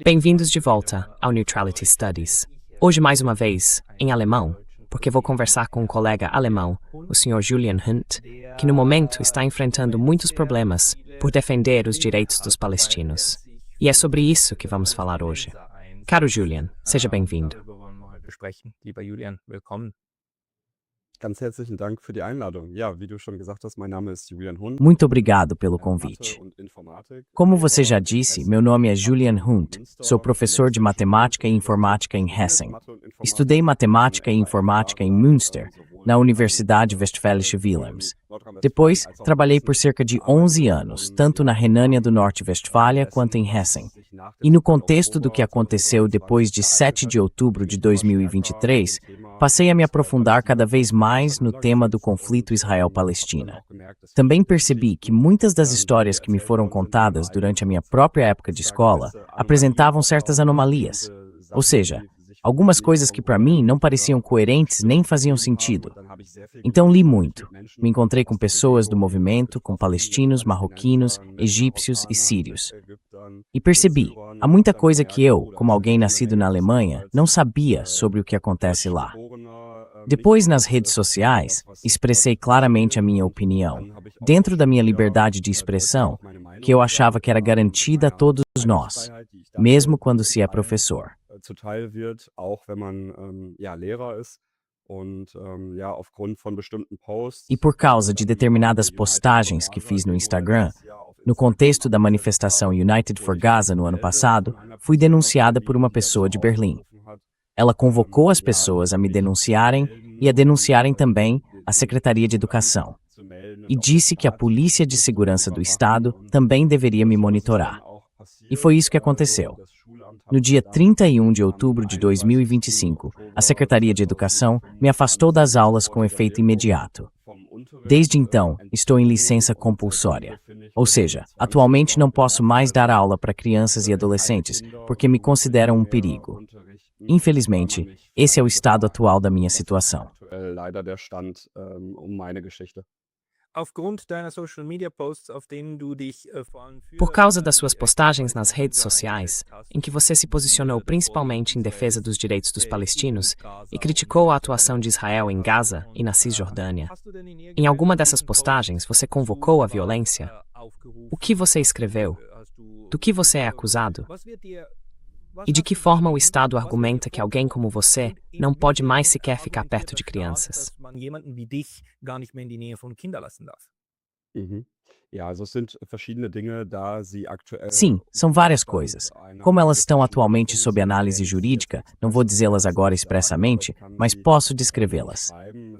Bem-vindos de volta ao Neutrality Studies. Hoje, mais uma vez, em alemão, porque vou conversar com um colega alemão, o Sr. Julian Hunt, que no momento está enfrentando muitos problemas por defender os direitos dos palestinos. E é sobre isso que vamos falar hoje. Caro Julian, seja bem-vindo. Ganz herzlichen Dank für die Einladung. Ja, wie du schon gesagt hast, mein Name ist Julian Hund. Muito obrigado pelo convite. Como você já disse, meu nome é Julian Hunt. Sou professor de matemática e informática em Hessen. Estudei matemática e informática em Münster, na Universidade Westfälische Willems. Depois, trabalhei por cerca de 11 anos, tanto na Renânia do Norte-Westfália quanto em Hessen. E no contexto do que aconteceu depois de 7 de outubro de 2023, passei a me aprofundar cada vez mais no tema do conflito Israel-Palestina. Também percebi que muitas das histórias que me foram contadas durante a minha própria época de escola apresentavam certas anomalias. Ou seja, algumas coisas que para mim não pareciam coerentes nem faziam sentido. Então li muito. Me encontrei com pessoas do movimento, com palestinos, marroquinos, egípcios e sírios. E percebi, há muita coisa que eu, como alguém nascido na Alemanha, não sabia sobre o que acontece lá. Depois, nas redes sociais, expressei claramente a minha opinião, dentro da minha liberdade de expressão, que eu achava que era garantida a todos nós, mesmo quando se é professor. E por causa de determinadas postagens que fiz no Instagram, no contexto da manifestação United for Gaza no ano passado, fui denunciada por uma pessoa de Berlim. Ela convocou as pessoas a me denunciarem e a denunciarem também a Secretaria de Educação. E disse que a Polícia de Segurança do Estado também deveria me monitorar. E foi isso que aconteceu. No dia 31 de outubro de 2025, a Secretaria de Educação me afastou das aulas com efeito imediato. Desde então, estou em licença compulsória. Ou seja, atualmente não posso mais dar aula para crianças e adolescentes, porque me consideram um perigo. Infelizmente, esse é o estado atual da minha situação. Por causa das suas postagens nas redes sociais, em que você se posicionou principalmente em defesa dos direitos dos palestinos e criticou a atuação de Israel em Gaza e na Cisjordânia, em alguma dessas postagens você convocou a violência? O que você escreveu? Do que você é acusado? E de que forma o Estado argumenta que alguém como você não pode mais sequer ficar perto de crianças? Sim, são várias coisas. Como elas estão atualmente sob análise jurídica, não vou dizê-las agora expressamente, mas posso descrevê-las.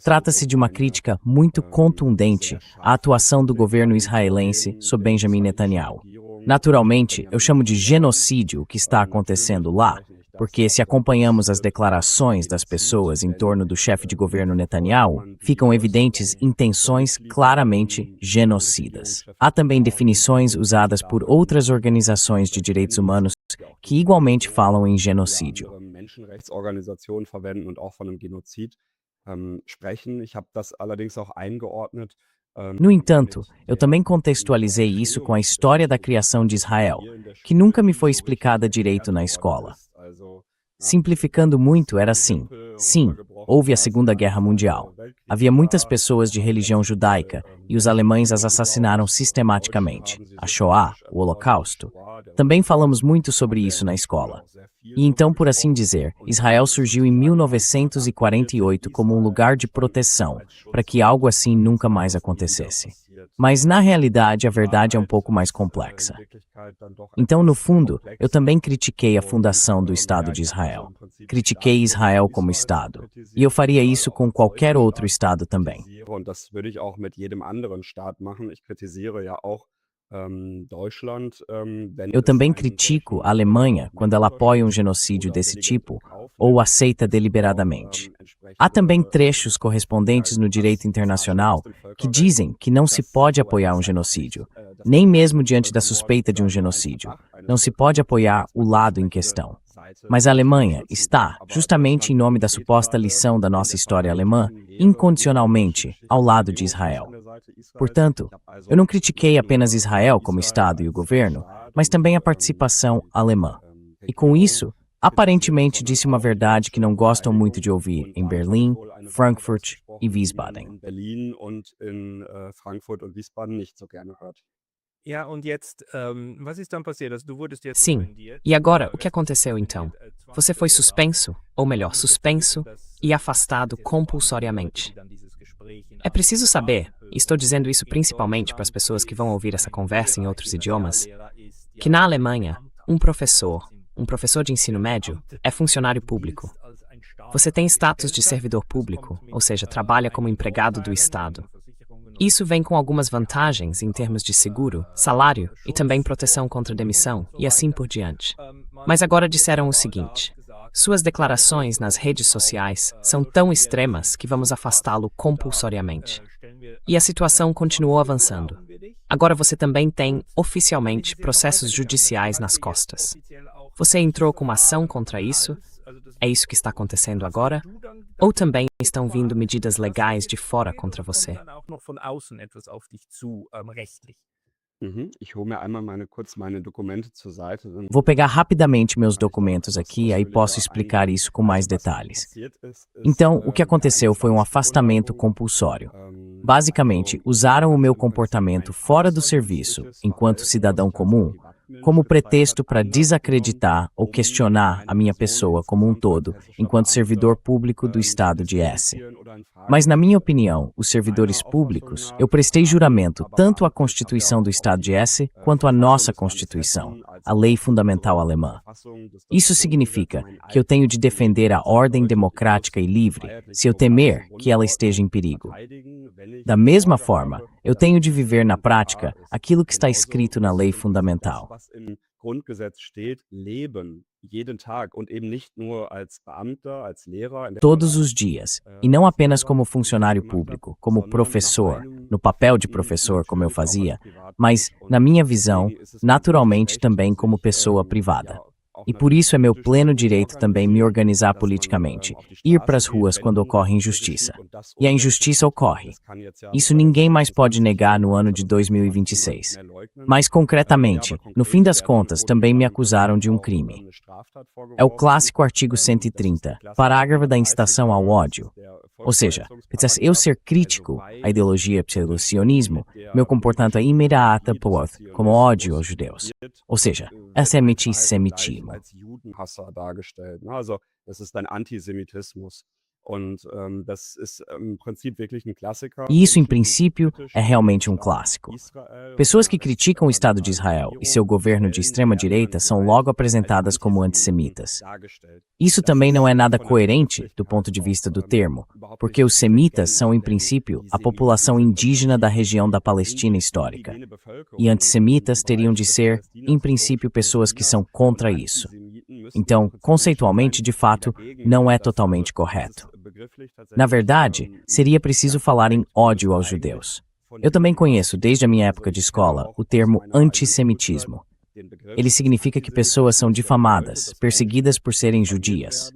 Trata-se de uma crítica muito contundente à atuação do governo israelense sob Benjamin Netanyahu. Naturalmente, eu chamo de genocídio o que está acontecendo lá, porque se acompanhamos as declarações das pessoas em torno do chefe de governo Netanyahu, ficam evidentes intenções claramente genocidas. Há também definições usadas por outras organizações de direitos humanos que igualmente falam em genocídio. No entanto, eu também contextualizei isso com a história da criação de Israel, que nunca me foi explicada direito na escola. Simplificando muito, era assim. Sim, houve a Segunda Guerra Mundial. Havia muitas pessoas de religião judaica e os alemães as assassinaram sistematicamente. A Shoah, o Holocausto. Também falamos muito sobre isso na escola. E então, por assim dizer, Israel surgiu em 1948 como um lugar de proteção, para que algo assim nunca mais acontecesse. Mas, na realidade, a verdade é um pouco mais complexa. Então, no fundo, eu também critiquei a fundação do Estado de Israel. Critiquei Israel como Estado. E eu faria isso com qualquer outro Estado também. Eu também critico a Alemanha quando ela apoia um genocídio desse tipo ou o aceita deliberadamente. Há também trechos correspondentes no direito internacional que dizem que não se pode apoiar um genocídio, nem mesmo diante da suspeita de um genocídio. Não se pode apoiar o lado em questão. Mas a Alemanha está, justamente em nome da suposta lição da nossa história alemã, incondicionalmente ao lado de Israel. Portanto, eu não critiquei apenas Israel como Estado e o governo, mas também a participação alemã. E com isso, aparentemente disse uma verdade que não gostam muito de ouvir em Berlim, Frankfurt e Wiesbaden. In Berlin und in Frankfurt und Wiesbaden nicht so gerne hört. Ja, und jetzt, was ist dann passiert? Also, du wurdest jetzt Sim. suspendiert. E agora, o que aconteceu então? Você foi suspenso, ou melhor, suspenso, e afastado compulsoriamente. É preciso saber, e estou dizendo isso principalmente para as pessoas que vão ouvir essa conversa em outros idiomas, que na Alemanha, um professor de ensino médio, é funcionário público. Você tem status de servidor público, ou seja, trabalha como empregado do Estado. Isso vem com algumas vantagens em termos de seguro, salário e também proteção contra demissão, e assim por diante. Mas agora disseram o seguinte: suas declarações nas redes sociais são tão extremas que vamos afastá-lo compulsoriamente. E a situação continuou avançando. Agora você também tem, oficialmente, processos judiciais nas costas. Você entrou com uma ação contra isso? É isso que está acontecendo agora? Ou também estão vindo medidas legais de fora contra você? Ich hole mir einmal meine Dokumente zur Seite. Vou pegar rapidamente meus documentos aqui e aí posso explicar isso com mais detalhes. Então, o que aconteceu foi um afastamento compulsório. Basicamente, usaram o meu comportamento fora do serviço, enquanto cidadão comum, como pretexto para desacreditar ou questionar a minha pessoa como um todo, enquanto servidor público do Estado de Hesse. Mas, na minha opinião, os servidores públicos, eu prestei juramento tanto à Constituição do Estado de Hesse quanto à nossa Constituição, a Lei Fundamental Alemã. Isso significa que eu tenho de defender a ordem democrática e livre se eu temer que ela esteja em perigo. Da mesma forma, eu tenho de viver na prática aquilo que está escrito na Lei Fundamental. Was im Grundgesetz steht, leben, jeden Tag und eben nicht nur als Beamter, als Lehrer. Todos os dias, e não apenas como funcionário público, como professor, no papel de professor como eu fazia, mas, na minha visão, naturalmente também como pessoa privada. E por isso é meu pleno direito também me organizar politicamente, ir para as ruas quando ocorre injustiça. E a injustiça ocorre. Isso ninguém mais pode negar no ano de 2026. Mas concretamente, no fim das contas, também me acusaram de um crime. É o clássico artigo 130, parágrafo da incitação ao ódio. Ou seja, eu ser crítico à ideologia pelo sionismo, meu comportamento é imediato como ódio aos judeus. Ou seja, antissemitismo. Als Judenhasser dargestellt. Also, das ist ein Antisemitismus. Und das ist im Prinzip wirklich ein Klassiker. E isso, em princípio, é realmente um clássico. Pessoas que criticam o Estado de Israel e seu governo de extrema-direita são logo apresentadas como antissemitas. Isso também não é nada coerente do ponto de vista do termo, porque os semitas são, em princípio, a população indígena da região da Palestina histórica. E antissemitas teriam de ser, em princípio, pessoas que são contra isso. Então, conceitualmente, de fato, não é totalmente correto. Na verdade, seria preciso falar em ódio aos judeus. Eu também conheço, desde a minha época de escola, o termo antissemitismo. Ele significa que pessoas são difamadas, perseguidas por serem judias.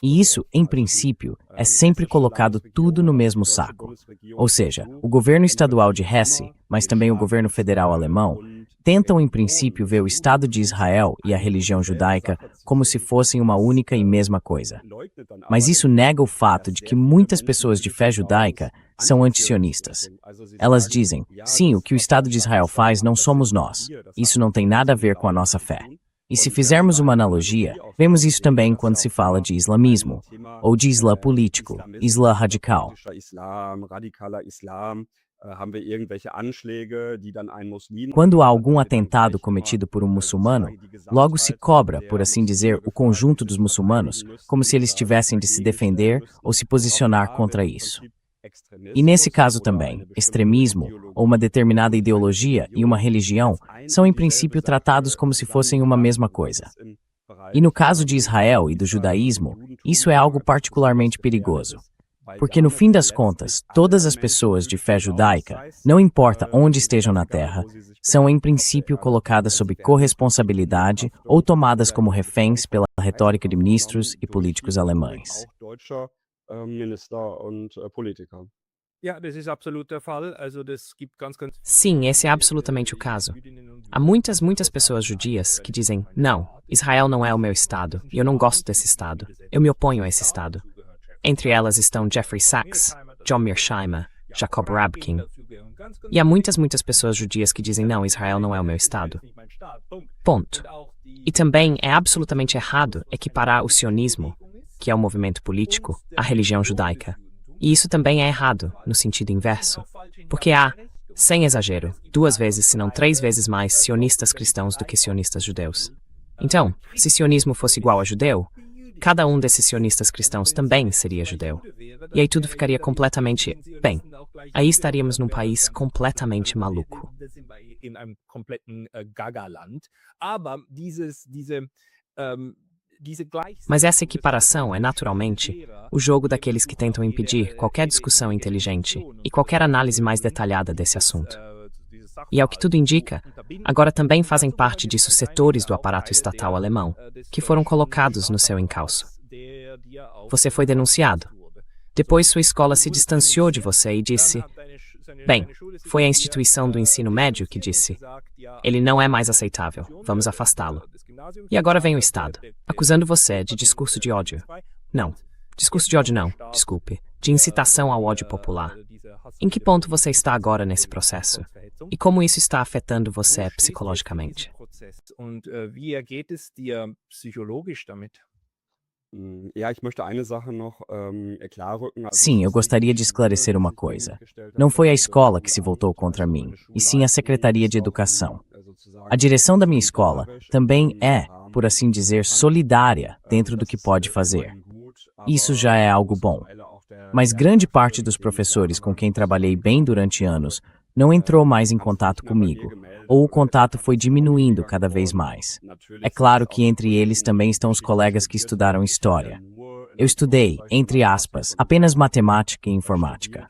E isso, em princípio, é sempre colocado tudo no mesmo saco. Ou seja, o governo estadual de Hesse, mas também o governo federal alemão, tentam, em princípio, ver o Estado de Israel e a religião judaica como se fossem uma única e mesma coisa. Mas isso nega o fato de que muitas pessoas de fé judaica são antisionistas. Elas dizem, sim, o que o Estado de Israel faz não somos nós. Isso não tem nada a ver com a nossa fé. E se fizermos uma analogia, vemos isso também quando se fala de islamismo, ou de islã político, islã radical. Quando há algum atentado cometido por um muçulmano, logo se cobra, por assim dizer, o conjunto dos muçulmanos, como se eles tivessem de se defender ou se posicionar contra isso. E nesse caso também, extremismo, ou uma determinada ideologia e uma religião são em princípio tratados como se fossem uma mesma coisa. E no caso de Israel e do judaísmo, isso é algo particularmente perigoso. Porque no fim das contas, todas as pessoas de fé judaica, não importa onde estejam na terra, são em princípio colocadas sob corresponsabilidade ou tomadas como reféns pela retórica de ministros e políticos alemães. Minister und Politiker. Sim, esse é absolutamente o caso. Há muitas pessoas judias que dizem: não, Israel não é o meu estado, e eu não gosto desse estado. Eu me oponho a esse estado. Entre elas estão Jeffrey Sachs, John Mearsheimer, Jacob Rabkin. E há muitas pessoas judias que dizem: não, Israel não é o meu estado. Ponto. E também é absolutamente errado equiparar o sionismo, que é um movimento político, à religião judaica. E isso também é errado, no sentido inverso, porque há, sem exagero, 2 vezes, se não 3 vezes mais sionistas cristãos do que sionistas judeus. Então, se sionismo fosse igual a judeu, cada um desses sionistas cristãos também seria judeu. E aí tudo ficaria completamente... Bem, aí estaríamos num país completamente maluco. Mas essa equiparação é, naturalmente, o jogo daqueles que tentam impedir qualquer discussão inteligente e qualquer análise mais detalhada desse assunto. E ao que tudo indica, agora também fazem parte disso setores do aparato estatal alemão, que foram colocados no seu encalço. Você foi denunciado. Depois sua escola se distanciou de você e disse... Bem, foi a instituição do ensino médio que disse: ele não é mais aceitável, vamos afastá-lo. E agora vem o Estado, acusando você de discurso de ódio. Não, discurso de ódio não, desculpe, de incitação ao ódio popular. Em que ponto você está agora nesse processo? E como isso está afetando você psicologicamente? Sim, eu gostaria de esclarecer uma coisa. Não foi a escola que se voltou contra mim, e sim a Secretaria de Educação. A direção da minha escola também é, por assim dizer, solidária dentro do que pode fazer. Isso já é algo bom. Mas grande parte dos professores com quem trabalhei bem durante anos não entrou mais em contato comigo, ou o contato foi diminuindo cada vez mais. É claro que entre eles também estão os colegas que estudaram história. Eu estudei, entre aspas, apenas matemática e informática.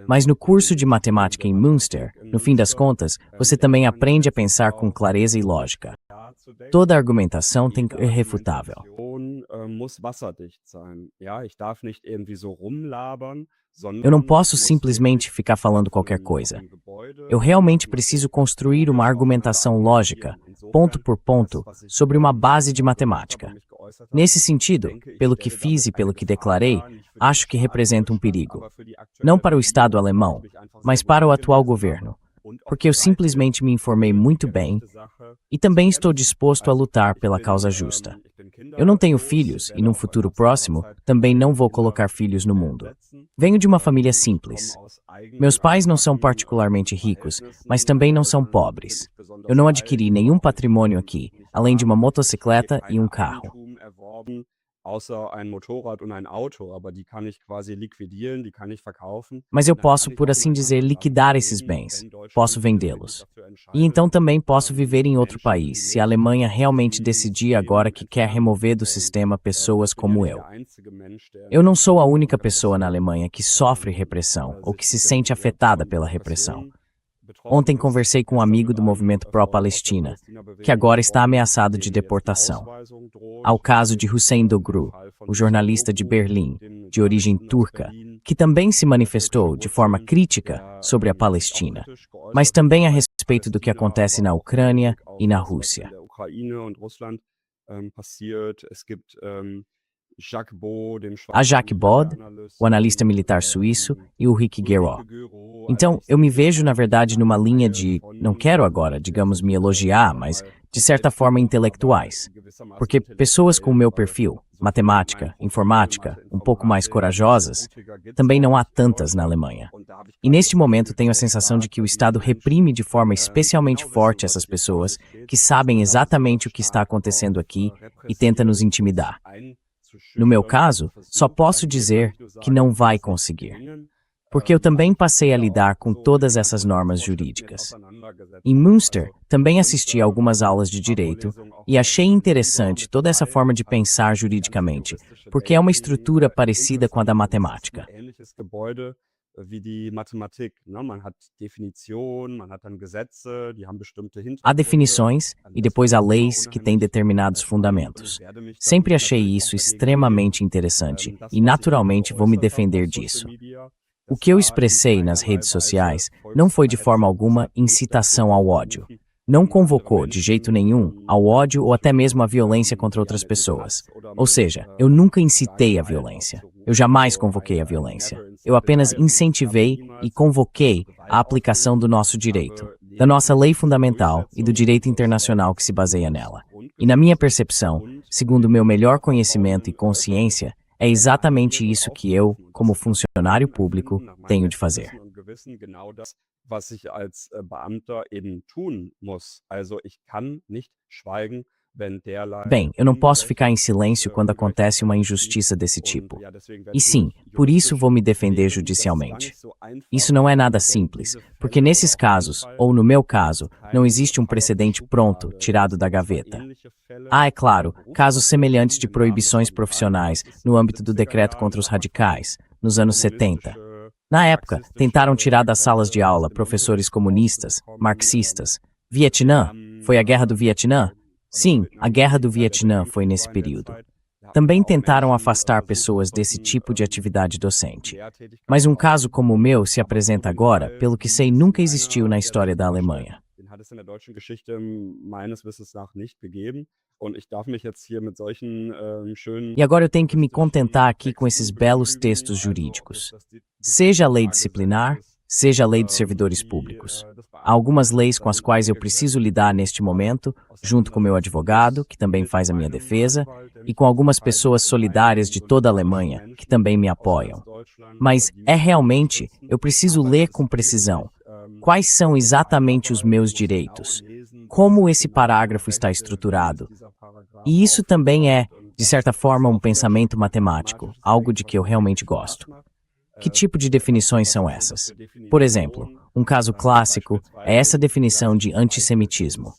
Mas no curso de matemática em Münster, no fim das contas, você também aprende a pensar com clareza e lógica. Toda argumentação tem que ser irrefutável. Eu não posso simplesmente ficar falando qualquer coisa. Eu realmente preciso construir uma argumentação lógica, ponto por ponto, sobre uma base de matemática. Nesse sentido, pelo que fiz e pelo que declarei, acho que representa um perigo. Não para o Estado alemão, mas para o atual governo. Porque eu simplesmente me informei muito bem e também estou disposto a lutar pela causa justa. Eu não tenho filhos e, num futuro próximo, também não vou colocar filhos no mundo. Venho de uma família simples. Meus pais não são particularmente ricos, mas também não são pobres. Eu não adquiri nenhum patrimônio aqui, além de uma motocicleta e um carro. Mas eu posso, por assim dizer, liquidar esses bens. Posso vendê-los. E então também posso viver em outro país, se a Alemanha realmente decidir agora que quer remover do sistema pessoas como eu. Eu não sou a única pessoa na Alemanha que sofre repressão ou que se sente afetada pela repressão. Ontem conversei com um amigo do movimento pró-Palestina, que agora está ameaçado de deportação. Há o caso de Hussein Doğru, o jornalista de Berlim, de origem turca, que também se manifestou de forma crítica sobre a Palestina, mas também a respeito do que acontece na Ucrânia e na Rússia. Há Jacques Bod, o analista militar suíço, e o Rick Guerreau. Então, eu me vejo, na verdade, numa linha de, não quero agora, digamos, me elogiar, mas, de certa forma, intelectuais. Porque pessoas com o meu perfil, matemática, informática, um pouco mais corajosas, também não há tantas na Alemanha. E neste momento tenho a sensação de que o Estado reprime de forma especialmente forte essas pessoas que sabem exatamente o que está acontecendo aqui e tenta nos intimidar. No meu caso, só posso dizer que não vai conseguir. Porque eu também passei a lidar com todas essas normas jurídicas. Em Münster, também assisti a algumas aulas de direito e achei interessante toda essa forma de pensar juridicamente, porque é uma estrutura parecida com a da matemática. Há definições e depois há leis que têm determinados fundamentos. Sempre achei isso extremamente interessante e naturalmente vou me defender disso. O que eu expressei nas redes sociais não foi de forma alguma incitação ao ódio. Não convocou, de jeito nenhum, ao ódio ou até mesmo à violência contra outras pessoas. Ou seja, eu nunca incitei a violência. Eu jamais convoquei a violência. Eu apenas incentivei e convoquei a aplicação do nosso direito, da nossa lei fundamental e do direito internacional que se baseia nela. E na minha percepção, segundo o meu melhor conhecimento e consciência, é exatamente isso que eu, como funcionário público, tenho de fazer. Was ich als Beamter eben tun muss. Also ich kann nicht schweigen, wenn derlei Bem, eu não posso ficar em silêncio quando acontece uma injustiça desse tipo. E sim, por isso vou me defender judicialmente. Isso não é nada simples, porque nesses casos, ou no meu caso, não existe um precedente pronto, tirado da gaveta. É claro, casos semelhantes de proibições profissionais no âmbito do decreto contra os radicais, nos anos 70. Na época, tentaram tirar das salas de aula professores comunistas, marxistas. Vietnã? Foi a Guerra do Vietnã? Sim, a Guerra do Vietnã foi nesse período. Também tentaram afastar pessoas desse tipo de atividade docente. Mas um caso como o meu se apresenta agora, pelo que sei, nunca existiu na história da Alemanha. E agora eu tenho que me contentar aqui com esses belos textos jurídicos. Seja a lei disciplinar, seja a lei dos servidores públicos. Há algumas leis com as quais eu preciso lidar neste momento, junto com meu advogado, que também faz a minha defesa, e com algumas pessoas solidárias de toda a Alemanha, que também me apoiam. Mas, realmente, eu preciso ler com precisão. Quais são exatamente os meus direitos? Como esse parágrafo está estruturado? E isso também é, de certa forma, um pensamento matemático, algo de que eu realmente gosto. Que tipo de definições são essas? Por exemplo, um caso clássico é essa definição de antissemitismo.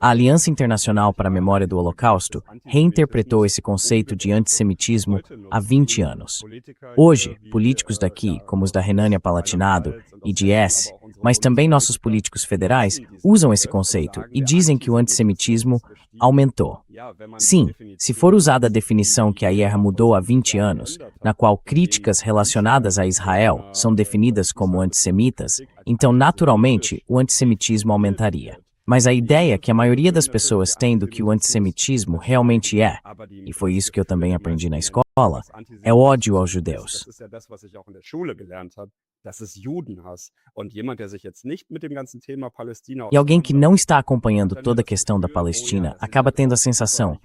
A Aliança Internacional para a Memória do Holocausto reinterpretou esse conceito de antissemitismo há 20 anos. Hoje, políticos daqui, como os da Renânia-Palatinado e de Hesse, mas também nossos políticos federais, usam esse conceito e dizem que o antissemitismo aumentou. Sim, se for usada a definição que a IERRA mudou há 20 anos, na qual críticas relacionadas a Israel são definidas como antissemitas, então, naturalmente, o antissemitismo aumentaria. Mas a ideia que a maioria das pessoas tem do que o antissemitismo realmente é, e foi isso que eu também aprendi na escola, é ódio aos judeus. E alguém que não está acompanhando toda a questão da Palestina acaba tendo a sensação,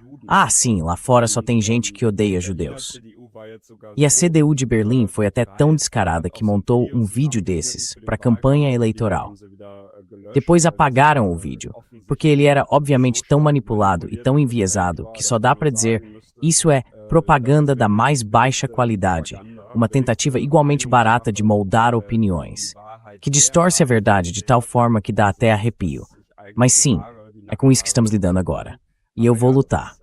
sim, lá fora só tem gente que odeia judeus. E a CDU de Berlim foi até tão descarada que montou um vídeo desses para a campanha eleitoral. Depois apagaram o vídeo, porque ele era obviamente tão manipulado e tão enviesado que só dá para dizer isso é propaganda da mais baixa qualidade, uma tentativa igualmente barata de moldar opiniões, que distorce a verdade de tal forma que dá até arrepio. Mas sim, é com isso que estamos lidando agora. E eu vou lutar.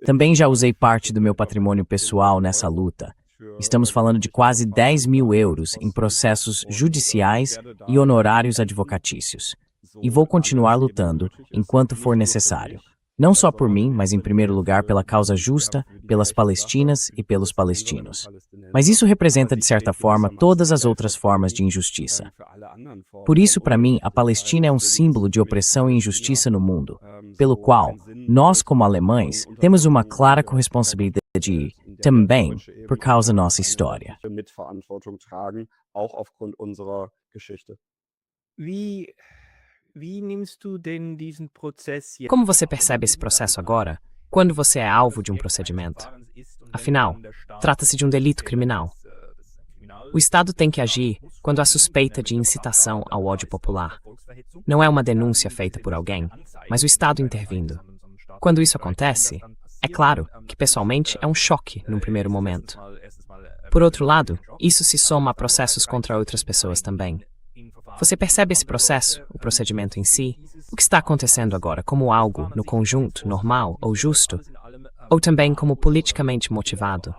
Também já usei parte do meu patrimônio pessoal nessa luta. Estamos falando de quase 10 mil euros em processos judiciais e honorários advocatícios. E vou continuar lutando enquanto for necessário. Não só por mim, mas em primeiro lugar pela causa justa, pelas Palestinas e pelos palestinos. Mas isso representa, de certa forma, todas as outras formas de injustiça. Por isso, para mim, a Palestina é um símbolo de opressão e injustiça no mundo, pelo qual nós, como alemães, temos uma clara corresponsabilidade também por causa da nossa história. Como você percebe esse processo agora, quando você é alvo de um procedimento? Afinal, trata-se de um delito criminal. O Estado tem que agir quando há suspeita de incitação ao ódio popular. Não é uma denúncia feita por alguém, mas o Estado intervindo. Quando isso acontece, é claro que pessoalmente é um choque num primeiro momento. Por outro lado, isso se soma a processos contra outras pessoas também. Você percebe esse processo, o procedimento em si, o que está acontecendo agora como algo, no conjunto, normal ou justo, ou também como politicamente motivado?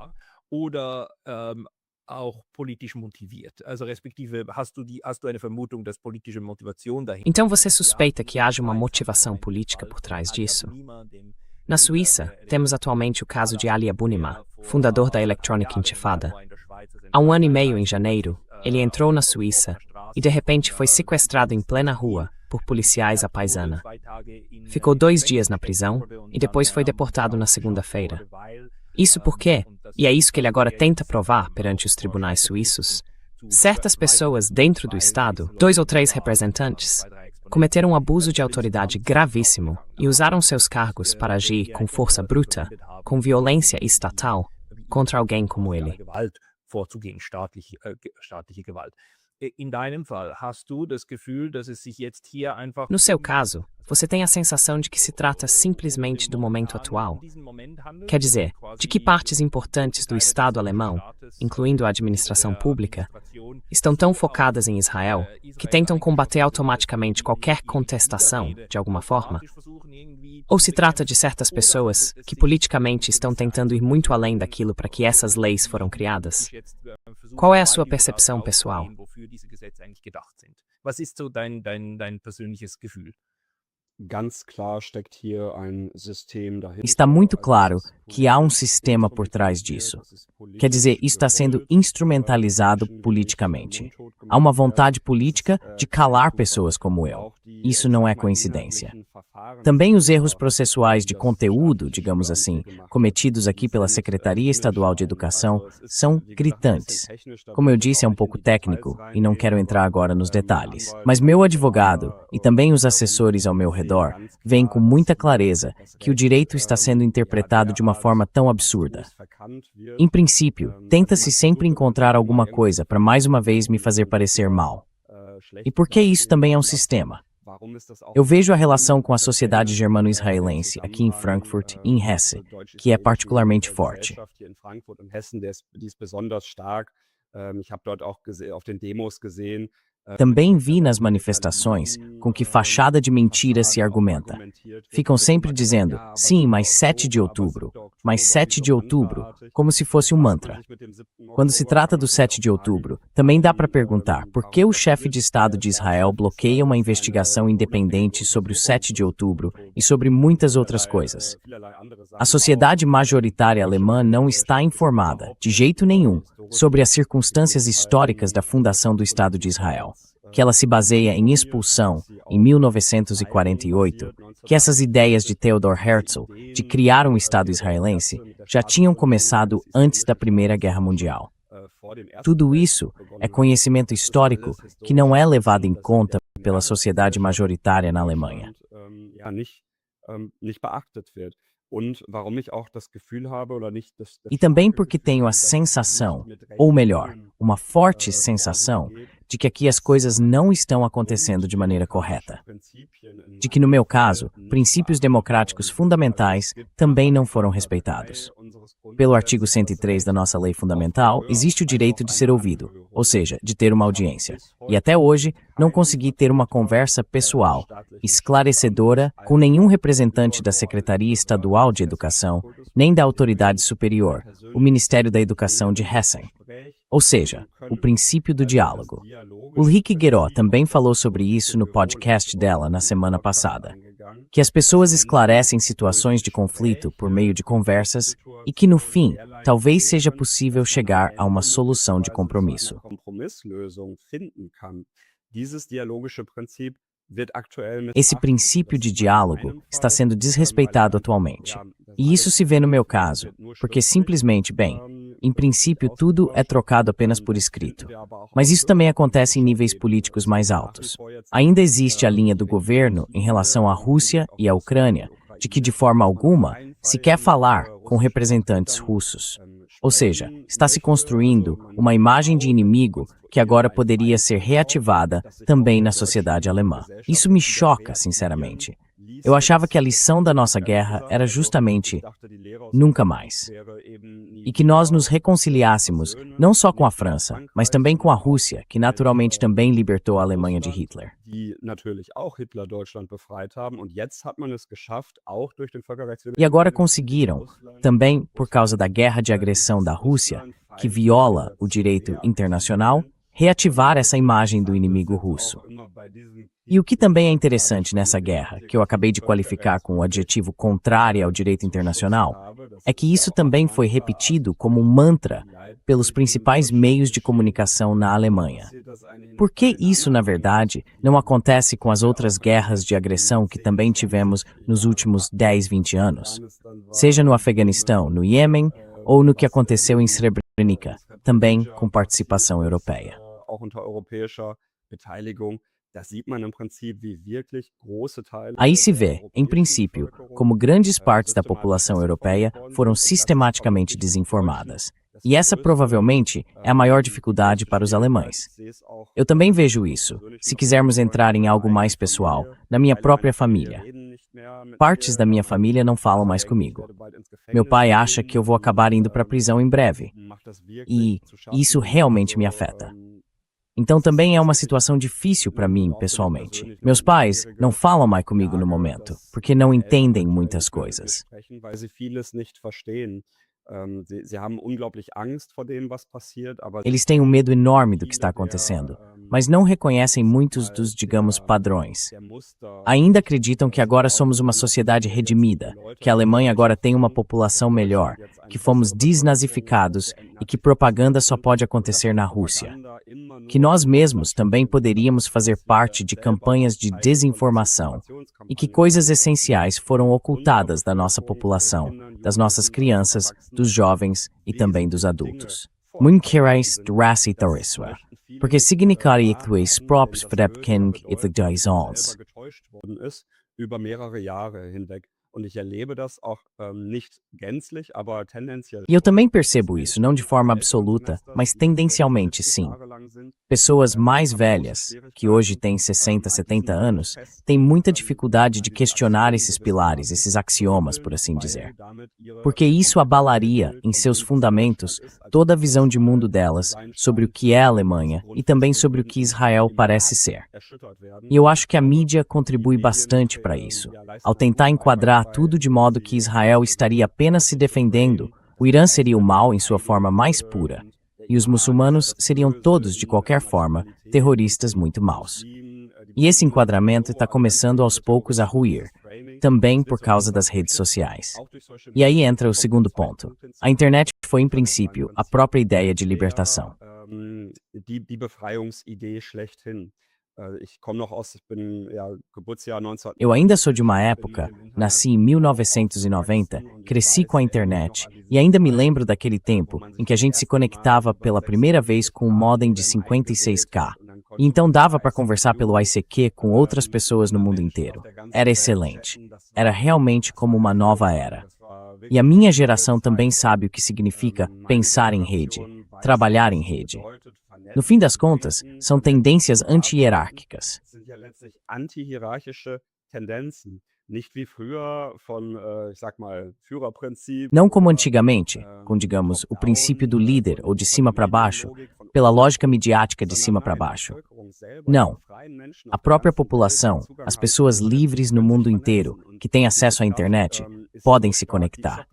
auch politisch motiviert? Also respektive, hast du eine Vermutung, dass politische Motivation dahinter? Então você suspeita que haja uma motivação política por trás disso? Na Suíça, temos atualmente o caso de Ali Abunimah, fundador da Electronic Intifada. Há 1 ano e meio, em janeiro, ele entrou na Suíça e de repente foi sequestrado em plena rua por policiais à paisana. Ficou 2 dias na prisão e depois foi deportado na segunda-feira. Isso porque, e é isso que ele agora tenta provar perante os tribunais suíços, certas pessoas dentro do Estado, 2 ou 3 representantes, cometeram um abuso de autoridade gravíssimo e usaram seus cargos para agir com força bruta, com violência estatal, contra alguém como ele. Vorzugehen, staatliche Gewalt. In deinem Fall, hast du das Gefühl, dass es sich jetzt hier einfach... No seu caso, você tem a sensação de que se trata simplesmente do momento atual? Quer dizer, de que partes importantes do Estado alemão, incluindo a administração pública, estão tão focadas em Israel que tentam combater automaticamente qualquer contestação, de alguma forma? Ou se trata de certas pessoas que politicamente estão tentando ir muito além daquilo para que essas leis foram criadas? Qual é a sua percepção pessoal? Was ist so dein persönliches Gefühl? Ganz klar steckt hier ein System dahinter. Está muito claro que há um sistema por trás disso. Quer dizer, isso está sendo instrumentalizado politicamente. Há uma vontade política de calar pessoas como eu. Isso não é coincidência. Também os erros processuais de conteúdo, digamos assim, cometidos aqui pela Secretaria Estadual de Educação, são gritantes. Como eu disse, é um pouco técnico e não quero entrar agora nos detalhes. Mas meu advogado e também os assessores ao meu redor veem com muita clareza que o direito está sendo interpretado de uma forma tão absurda. Em princípio, tenta-se sempre encontrar alguma coisa para mais uma vez me fazer parecer mal. E por que isso também é um sistema? Eu vejo a relação com a sociedade germano-israelense aqui em Frankfurt e em Hesse, que é particularmente forte. Também vi nas manifestações com que fachada de mentira se argumenta. Ficam sempre dizendo, sim, mas 7 de outubro, mas 7 de outubro, como se fosse um mantra. Quando se trata do 7 de outubro, também dá para perguntar por que o chefe de Estado de Israel bloqueia uma investigação independente sobre o 7 de outubro e sobre muitas outras coisas. A sociedade majoritária alemã não está informada, de jeito nenhum, sobre as circunstâncias históricas da fundação do Estado de Israel, que ela se baseia em expulsão, em 1948, que essas ideias de Theodor Herzl de criar um Estado israelense já tinham começado antes da Primeira Guerra Mundial. Tudo isso é conhecimento histórico que não é levado em conta pela sociedade majoritária na Alemanha. E também porque tenho a sensação, ou melhor, uma forte sensação, de que aqui as coisas não estão acontecendo de maneira correta. De que, no meu caso, princípios democráticos fundamentais também não foram respeitados. Pelo artigo 103 da nossa lei fundamental, existe o direito de ser ouvido, ou seja, de ter uma audiência. E até hoje, não consegui ter uma conversa pessoal, esclarecedora, com nenhum representante da Secretaria Estadual de Educação, nem da autoridade superior, o Ministério da Educação de Hessen. Ou seja, o princípio do diálogo. Ulrike Gueró também falou sobre isso no podcast dela na semana passada. Que as pessoas esclarecem situações de conflito por meio de conversas e que, no fim, talvez seja possível chegar a uma solução de compromisso. Esse princípio de diálogo está sendo desrespeitado atualmente. E isso se vê no meu caso, porque simplesmente, bem, em princípio tudo é trocado apenas por escrito. Mas isso também acontece em níveis políticos mais altos. Ainda existe a linha do governo em relação à Rússia e à Ucrânia, de que de forma alguma se quer falar com representantes russos. Ou seja, está se construindo uma imagem de inimigo que agora poderia ser reativada também na sociedade alemã. Isso me choca, sinceramente. Eu achava que a lição da nossa guerra era justamente nunca mais. E que nós nos reconciliássemos não só com a França, mas também com a Rússia, que naturalmente também libertou a Alemanha de Hitler. E agora conseguiram, também por causa da guerra de agressão da Rússia, que viola o direito internacional, reativar essa imagem do inimigo russo. E o que também é interessante nessa guerra, que eu acabei de qualificar com o adjetivo contrário ao direito internacional, é que isso também foi repetido como um mantra pelos principais meios de comunicação na Alemanha. Por que isso, na verdade, não acontece com as outras guerras de agressão que também tivemos nos últimos 10, 20 anos? Seja no Afeganistão, no Iêmen ou no que aconteceu em Srebrenica, também com participação europeia. Aí se vê, em princípio, como grandes partes da população europeia foram sistematicamente desinformadas. E essa provavelmente é a maior dificuldade para os alemães. Eu também vejo isso, se quisermos entrar em algo mais pessoal, na minha própria família. Partes da minha família não falam mais comigo. Meu pai acha que eu vou acabar indo para a prisão em breve. E isso realmente me afeta. Então também é uma situação difícil para mim, pessoalmente. Meus pais não falam mais comigo no momento, porque não entendem muitas coisas. Eles têm um medo enorme do que está acontecendo, mas não reconhecem muitos dos, digamos, padrões. Ainda acreditam que agora somos uma sociedade redimida, que a Alemanha agora tem uma população melhor, que fomos desnazificados e que propaganda só pode acontecer na Rússia. Que nós mesmos também poderíamos fazer parte de campanhas de desinformação e que coisas essenciais foram ocultadas da nossa população, das nossas crianças, dos jovens e também dos adultos. Munkerais drassi tariswa, porque significaria que os próprios Frebking e Fligdaisons. E eu também percebo isso, não de forma absoluta, mas tendencialmente sim. Pessoas mais velhas, que hoje têm 60, 70 anos, têm muita dificuldade de questionar esses pilares, esses axiomas, por assim dizer. Porque isso abalaria, em seus fundamentos, toda a visão de mundo delas sobre o que é a Alemanha e também sobre o que Israel parece ser. E eu acho que a mídia contribui bastante para isso. Ao tentar enquadrar tudo de modo que Israel estaria apenas se defendendo, o Irã seria o mal em sua forma mais pura, e os muçulmanos seriam todos, de qualquer forma, terroristas muito maus. E esse enquadramento está começando aos poucos a ruir, também por causa das redes sociais. E aí entra o segundo ponto. A internet foi, em princípio, a própria ideia de libertação. Eu ainda sou de uma época, nasci em 1990, cresci com a internet e ainda me lembro daquele tempo em que a gente se conectava pela primeira vez com um modem de 56K. E então dava para conversar pelo ICQ com outras pessoas no mundo inteiro. Era excelente. Era realmente como uma nova era. E a minha geração também sabe o que significa pensar em rede, trabalhar em rede. No fim das contas, são tendências anti-hierárquicas. Não como antigamente, com, digamos, o princípio do líder ou de cima para baixo, pela lógica midiática de cima para baixo. Não. A própria população, as pessoas livres no mundo inteiro, que têm acesso à internet, podem se conectar.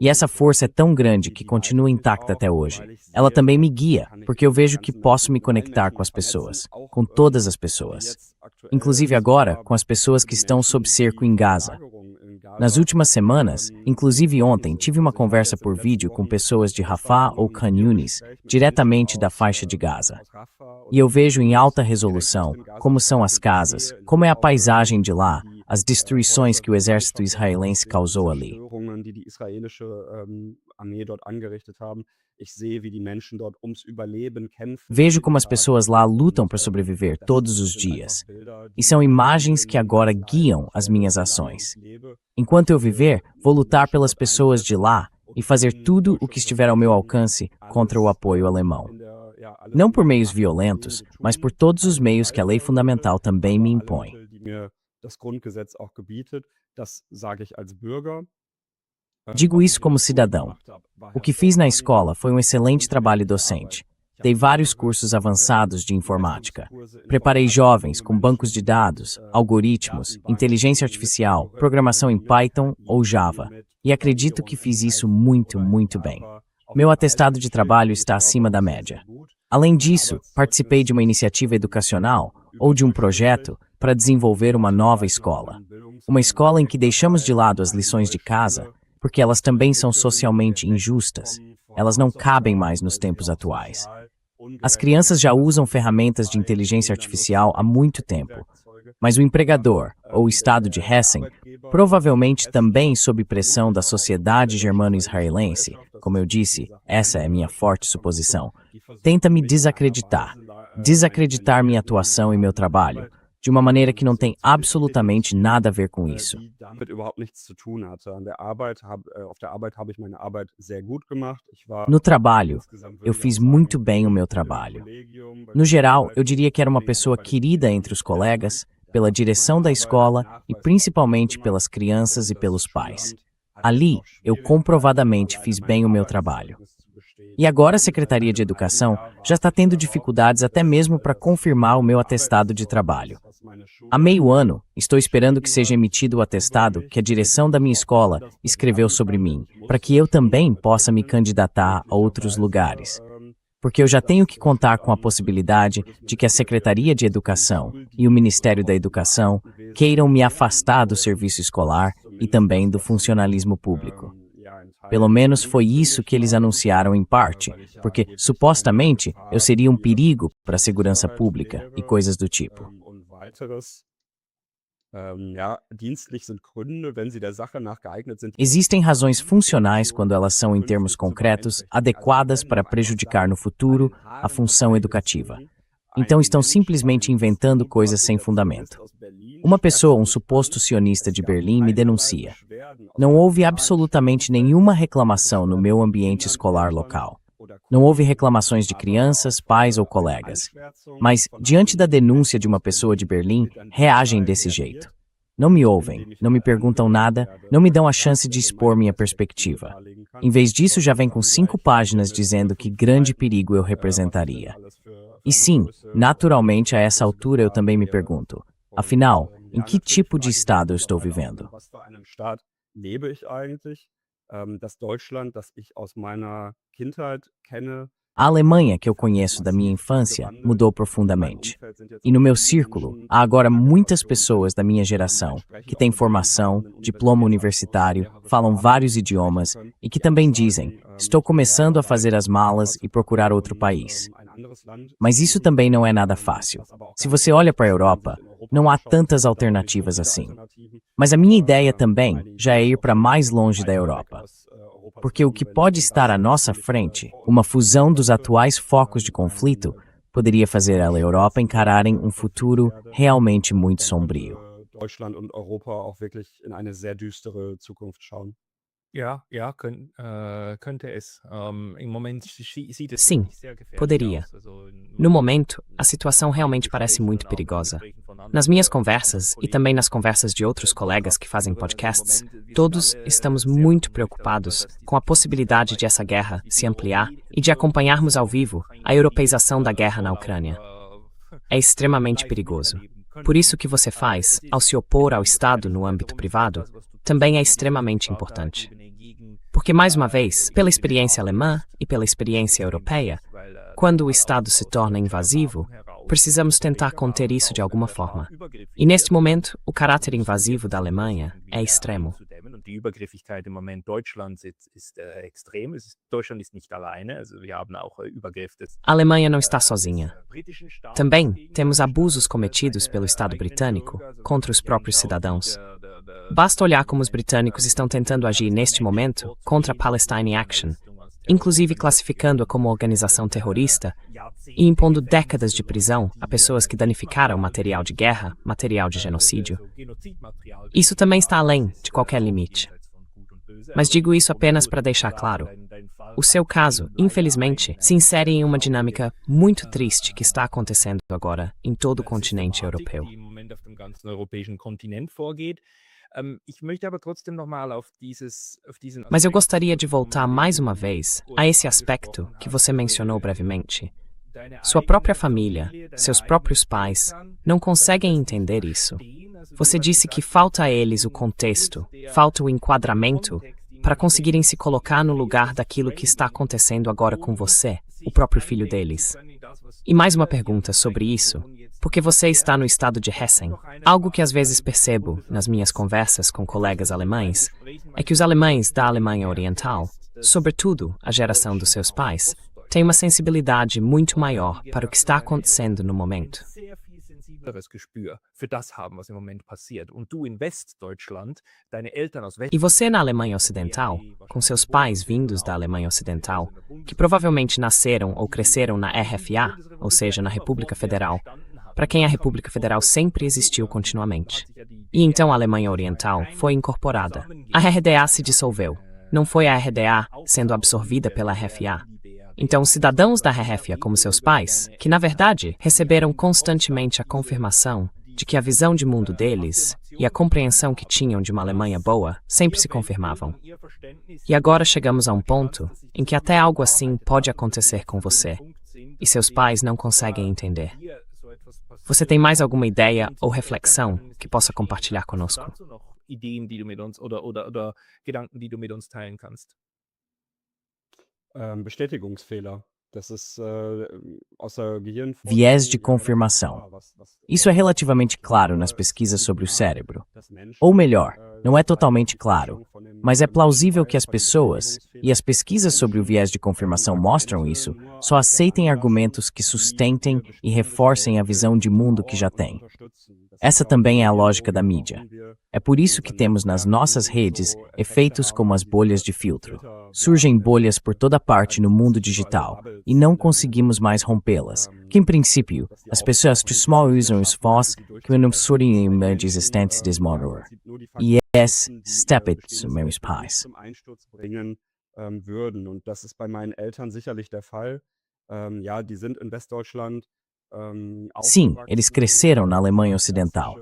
E essa força é tão grande que continua intacta até hoje. Ela também me guia, porque eu vejo que posso me conectar com as pessoas, com todas as pessoas. Inclusive agora, com as pessoas que estão sob cerco em Gaza. Nas últimas semanas, inclusive ontem, tive uma conversa por vídeo com pessoas de Rafah ou Khan Yunis, diretamente da faixa de Gaza. E eu vejo em alta resolução como são as casas, como é a paisagem de lá, as destruições que o exército israelense causou ali. Vejo como as pessoas lá lutam para sobreviver todos os dias. E são imagens que agora guiam as minhas ações. Enquanto eu viver, vou lutar pelas pessoas de lá e fazer tudo o que estiver ao meu alcance contra o apoio alemão. Não por meios violentos, mas por todos os meios que a lei fundamental também me impõe. Digo isso como cidadão. O que fiz na escola foi um excelente trabalho docente. Dei vários cursos avançados de informática. Preparei jovens com bancos de dados, algoritmos, inteligência artificial, programação em Python ou Java. E acredito que fiz isso muito, muito bem. Meu atestado de trabalho está acima da média. Além disso, participei de uma iniciativa educacional ou de um projeto para desenvolver uma nova escola. Uma escola em que deixamos de lado as lições de casa, porque elas também são socialmente injustas. Elas não cabem mais nos tempos atuais. As crianças já usam ferramentas de inteligência artificial há muito tempo, mas o empregador, ou o Estado de Hessen, provavelmente também sob pressão da sociedade germano-israelense, como eu disse, essa é minha forte suposição, tenta me desacreditar minha atuação e meu trabalho, de uma maneira que não tem absolutamente nada a ver com isso. No trabalho, eu fiz muito bem o meu trabalho. No geral, eu diria que era uma pessoa querida entre os colegas, pela direção da escola e principalmente pelas crianças e pelos pais. Ali, eu comprovadamente fiz bem o meu trabalho. E agora a Secretaria de Educação já está tendo dificuldades até mesmo para confirmar o meu atestado de trabalho. Há meio ano, estou esperando que seja emitido o atestado que a direção da minha escola escreveu sobre mim, para que eu também possa me candidatar a outros lugares. Porque eu já tenho que contar com a possibilidade de que a Secretaria de Educação e o Ministério da Educação queiram me afastar do serviço escolar e também do funcionalismo público. Pelo menos foi isso que eles anunciaram em parte, porque, supostamente, eu seria um perigo para a segurança pública e coisas do tipo. Existem razões funcionais quando elas são, em termos concretos, adequadas para prejudicar no futuro a função educativa. Então estão simplesmente inventando coisas sem fundamento. Uma pessoa, um suposto sionista de Berlim, me denuncia. Não houve absolutamente nenhuma reclamação no meu ambiente escolar local. Não houve reclamações de crianças, pais ou colegas. Mas, diante da denúncia de uma pessoa de Berlim, reagem desse jeito. Não me ouvem, não me perguntam nada, não me dão a chance de expor minha perspectiva. Em vez disso, já vem com 5 páginas dizendo que grande perigo eu representaria. E sim, naturalmente a essa altura eu também me pergunto, afinal, em que tipo de estado eu estou vivendo? A Alemanha que eu conheço da minha infância mudou profundamente. E no meu círculo, há agora muitas pessoas da minha geração que têm formação, diploma universitário, falam vários idiomas e que também dizem, estou começando a fazer as malas e procurar outro país. Mas isso também não é nada fácil. Se você olha para a Europa, não há tantas alternativas assim. Mas a minha ideia também já é ir para mais longe da Europa. Porque o que pode estar à nossa frente, uma fusão dos atuais focos de conflito, poderia fazer a Europa encararem um futuro realmente muito sombrio. Sim, poderia. No momento, a situação realmente parece muito perigosa. Nas minhas conversas, e também nas conversas de outros colegas que fazem podcasts, todos estamos muito preocupados com a possibilidade de essa guerra se ampliar e de acompanharmos ao vivo a europeização da guerra na Ucrânia. É extremamente perigoso. Por isso o que você faz, ao se opor ao Estado no âmbito privado, também é extremamente importante. Porque, mais uma vez, pela experiência alemã e pela experiência europeia, quando o Estado se torna invasivo, precisamos tentar conter isso de alguma forma. E neste momento, o caráter invasivo da Alemanha é extremo. A Alemanha não está sozinha. Também temos abusos cometidos pelo Estado britânico contra os próprios cidadãos. Basta olhar como os britânicos estão tentando agir neste momento contra a Palestine Action, inclusive classificando-a como organização terrorista e impondo décadas de prisão a pessoas que danificaram material de guerra, material de genocídio. Isso também está além de qualquer limite. Mas digo isso apenas para deixar claro. O seu caso, infelizmente, se insere em uma dinâmica muito triste que está acontecendo agora em todo o continente europeu. Mas eu gostaria de voltar mais uma vez a esse aspecto que você mencionou brevemente. Sua própria família, seus próprios pais, não conseguem entender isso. Você disse que falta a eles o contexto, falta o enquadramento para conseguirem se colocar no lugar daquilo que está acontecendo agora com você, o próprio filho deles. E mais uma pergunta sobre isso, porque você está no estado de Hessen. Algo que às vezes percebo nas minhas conversas com colegas alemães é que os alemães da Alemanha Oriental, sobretudo a geração dos seus pais, têm uma sensibilidade muito maior para o que está acontecendo no momento. E você na Alemanha Ocidental, com seus pais vindos da Alemanha Ocidental, que provavelmente nasceram ou cresceram na RFA, ou seja, na República Federal, para quem a República Federal sempre existiu continuamente. E então a Alemanha Oriental foi incorporada. A RDA se dissolveu. Não foi a RDA sendo absorvida pela RFA. Então, os cidadãos da RFA, como seus pais, que na verdade receberam constantemente a confirmação de que a visão de mundo deles e a compreensão que tinham de uma Alemanha boa sempre se confirmavam. E agora chegamos a um ponto em que até algo assim pode acontecer com você, e seus pais não conseguem entender. Você tem mais alguma ideia ou reflexão que possa compartilhar conosco? Ideen, die du mit uns oder Gedanken, die du mit uns teilen kannst? Bestätigungsfehler. Das ist aus der Gehirnforschung. Viés de confirmação. Isso é relativamente claro nas pesquisas sobre o cérebro. Ou melhor, não é totalmente claro, mas é plausível que as pessoas, e as pesquisas sobre o viés de confirmação mostram isso, só aceitem argumentos que sustentem e reforcem a visão de mundo que já têm. Essa também é a lógica da mídia. É por isso que temos nas nossas redes efeitos como as bolhas de filtro. Surgem bolhas por toda parte no mundo digital e não conseguimos mais rompê-las. Que, em princípio, as pessoas usam os fós que não surgem de existentes desmotor. E es steppet zu meus pais. Und das ist bei meinen Eltern sicherlich der Fall. Ja, die sind in Westdeutschland. Sim, eles cresceram na Alemanha Ocidental.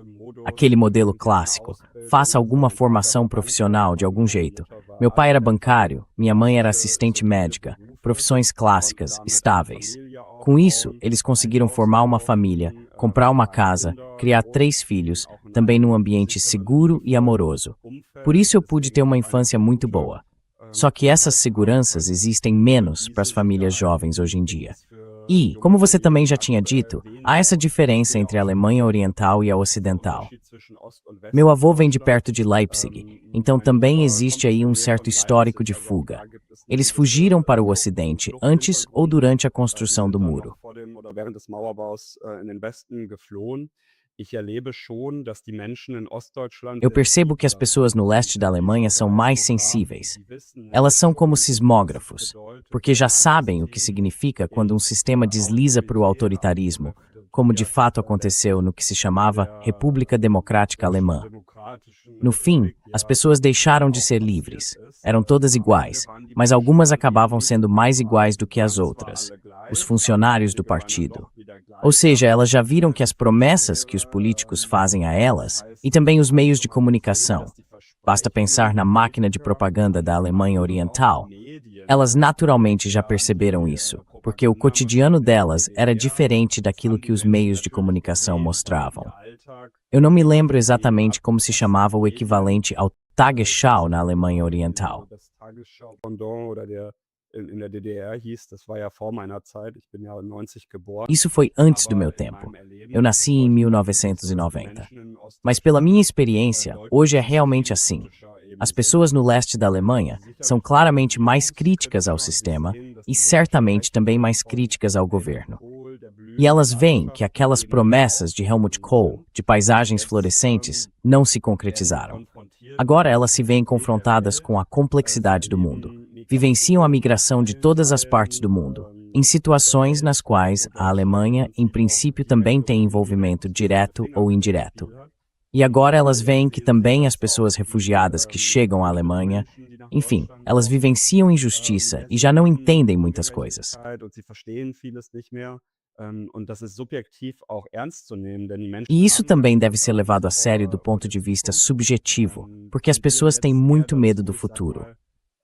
Aquele modelo clássico. Faça alguma formação profissional de algum jeito. Meu pai era bancário, minha mãe era assistente médica. Profissões clássicas, estáveis. Com isso, eles conseguiram formar uma família, comprar uma casa, criar 3 filhos, também num ambiente seguro e amoroso. Por isso eu pude ter uma infância muito boa. Só que essas seguranças existem menos para as famílias jovens hoje em dia. E, como você também já tinha dito, há essa diferença entre a Alemanha Oriental e a Ocidental. Meu avô vem de perto de Leipzig, então também existe aí um certo histórico de fuga. Eles fugiram para o Ocidente antes ou durante a construção do muro. Eu percebo que as pessoas no leste da Alemanha são mais sensíveis. Elas são como sismógrafos, porque já sabem o que significa quando um sistema desliza para o autoritarismo, como de fato aconteceu no que se chamava República Democrática Alemã. No fim, as pessoas deixaram de ser livres. Eram todas iguais, mas algumas acabavam sendo mais iguais do que as outras, os funcionários do partido. Ou seja, elas já viram que as promessas que os políticos fazem a elas, e também os meios de comunicação, basta pensar na máquina de propaganda da Alemanha Oriental, elas naturalmente já perceberam isso, porque o cotidiano delas era diferente daquilo que os meios de comunicação mostravam. Eu não me lembro exatamente como se chamava o equivalente ao Tagesschau na Alemanha Oriental. Isso foi antes do meu tempo. Eu nasci em 1990. Mas pela minha experiência, hoje é realmente assim. As pessoas no leste da Alemanha são claramente mais críticas ao sistema e certamente também mais críticas ao governo. E elas veem que aquelas promessas de Helmut Kohl, de paisagens florescentes, não se concretizaram. Agora elas se veem confrontadas com a complexidade do mundo. Vivenciam a migração de todas as partes do mundo, em situações nas quais a Alemanha, em princípio, também tem envolvimento direto ou indireto. E agora elas veem que também as pessoas refugiadas que chegam à Alemanha, enfim, elas vivenciam injustiça e já não entendem muitas coisas. E isso também deve ser levado a sério do ponto de vista subjetivo, porque as pessoas têm muito medo do futuro.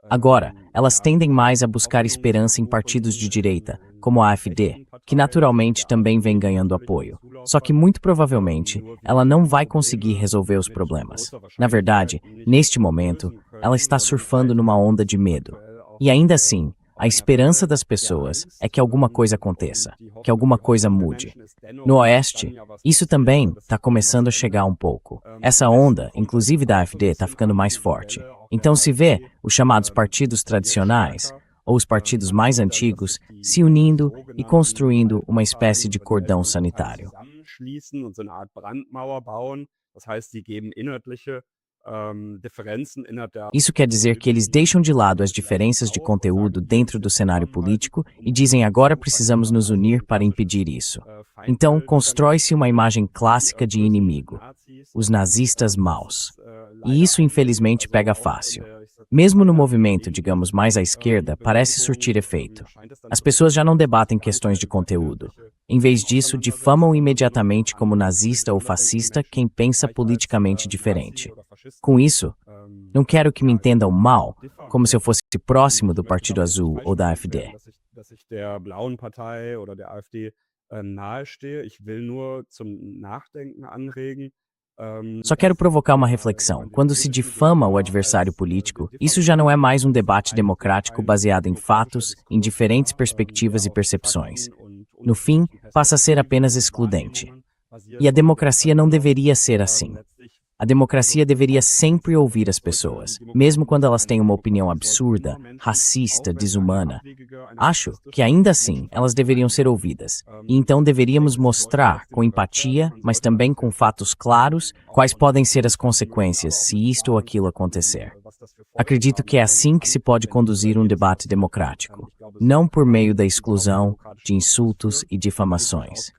Agora, elas tendem mais a buscar esperança em partidos de direita, como a AfD, que naturalmente também vem ganhando apoio. Só que muito provavelmente, ela não vai conseguir resolver os problemas. Na verdade, neste momento, ela está surfando numa onda de medo. E ainda assim, a esperança das pessoas é que alguma coisa aconteça, que alguma coisa mude. No Oeste, isso também está começando a chegar um pouco. Essa onda, inclusive da AfD, está ficando mais forte. Então se vê os chamados partidos tradicionais, ou os partidos mais antigos, se unindo e construindo uma espécie de cordão sanitário. Isso quer dizer que eles deixam de lado as diferenças de conteúdo dentro do cenário político e dizem agora precisamos nos unir para impedir isso. Então, constrói-se uma imagem clássica de inimigo, os nazistas maus. E isso, infelizmente, pega fácil. Mesmo no movimento, digamos, mais à esquerda, parece surtir efeito. As pessoas já não debatem questões de conteúdo. Em vez disso, difamam imediatamente como nazista ou fascista quem pensa politicamente diferente. Com isso, não quero que me entendam mal, como se eu fosse próximo do Partido Azul ou da AfD. Só quero provocar uma reflexão. Quando se difama o adversário político, isso já não é mais um debate democrático baseado em fatos, em diferentes perspectivas e percepções. No fim, passa a ser apenas excludente. E a democracia não deveria ser assim. A democracia deveria sempre ouvir as pessoas, mesmo quando elas têm uma opinião absurda, racista, desumana. Acho que ainda assim elas deveriam ser ouvidas. E então deveríamos mostrar, com empatia, mas também com fatos claros, quais podem ser as consequências se isto ou aquilo acontecer. Acredito que é assim que se pode conduzir um debate democrático, não por meio da exclusão, de insultos e difamações.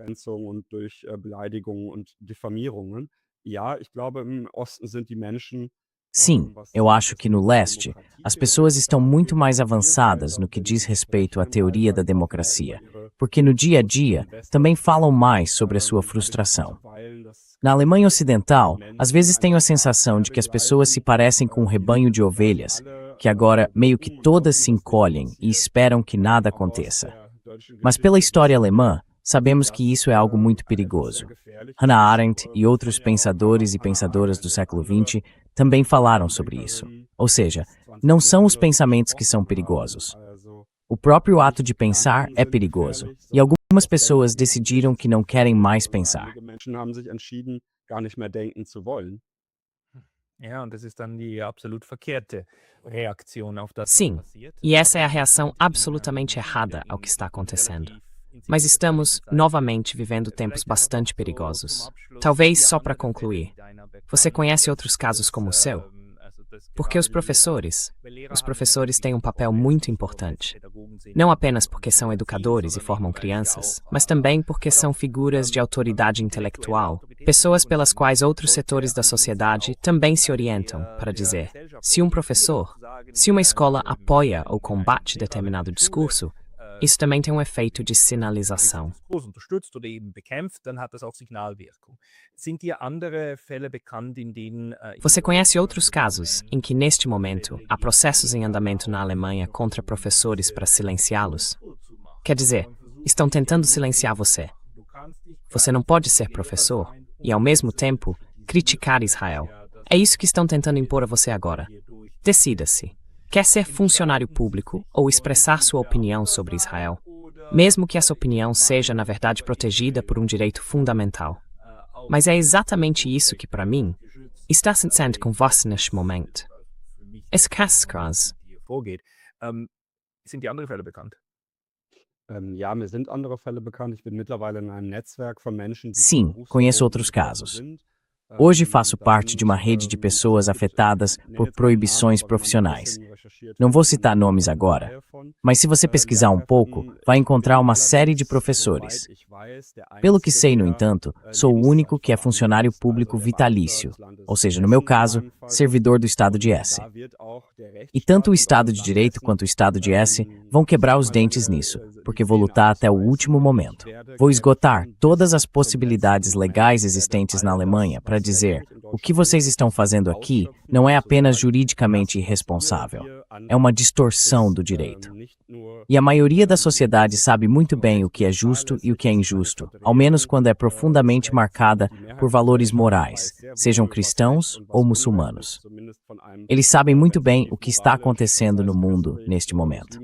Sim, eu acho que no leste, as pessoas estão muito mais avançadas no que diz respeito à teoria da democracia, porque no dia a dia também falam mais sobre a sua frustração. Na Alemanha Ocidental, às vezes tenho a sensação de que as pessoas se parecem com um rebanho de ovelhas, que agora meio que todas se encolhem e esperam que nada aconteça. Mas pela história alemã, sabemos que isso é algo muito perigoso. Hannah Arendt e outros pensadores e pensadoras do século XX também falaram sobre isso. Ou seja, não são os pensamentos que são perigosos. O próprio ato de pensar é perigoso. E algumas pessoas decidiram que não querem mais pensar. Sim, e essa é a reação absolutamente errada ao que está acontecendo. Mas estamos, novamente, vivendo tempos bastante perigosos. Talvez só para concluir, você conhece outros casos como o seu? Porque os professores têm um papel muito importante. Não apenas porque são educadores e formam crianças, mas também porque são figuras de autoridade intelectual, pessoas pelas quais outros setores da sociedade também se orientam, para dizer, se uma escola apoia ou combate determinado discurso, isso também tem um efeito de sinalização. Você conhece outros casos em que, neste momento, há processos em andamento na Alemanha contra professores para silenciá-los? Quer dizer, estão tentando silenciar você. Você não pode ser professor e, ao mesmo tempo, criticar Israel. É isso que estão tentando impor a você agora. Decida-se. Quer ser funcionário público ou expressar sua opinião sobre Israel, mesmo que essa opinião seja, na verdade, protegida por um direito fundamental. Mas é exatamente isso que, para mim, está sendo com você neste momento. Esse caso. Sind die andere Fälle bekannt? Ja, mir sind andere Fälle bekannt. Ich bin mittlerweile in einem Netzwerk von Menschen, die Sim, conheço outros casos. Hoje faço parte de uma rede de pessoas afetadas por proibições profissionais. Não vou citar nomes agora, mas se você pesquisar um pouco, vai encontrar uma série de professores. Pelo que sei, no entanto, sou o único que é funcionário público vitalício, ou seja, no meu caso, servidor do Estado de Hesse. E tanto o Estado de Direito quanto o Estado de Hesse vão quebrar os dentes nisso, porque vou lutar até o último momento. Vou esgotar todas as possibilidades legais existentes na Alemanha para dizer, O que vocês estão fazendo aqui não é apenas juridicamente irresponsável, é uma distorção do direito. E a maioria da sociedade sabe muito bem o que é justo e o que é injusto, ao menos quando é profundamente marcada por valores morais, sejam cristãos ou muçulmanos. Eles sabem muito bem o que está acontecendo no mundo neste momento.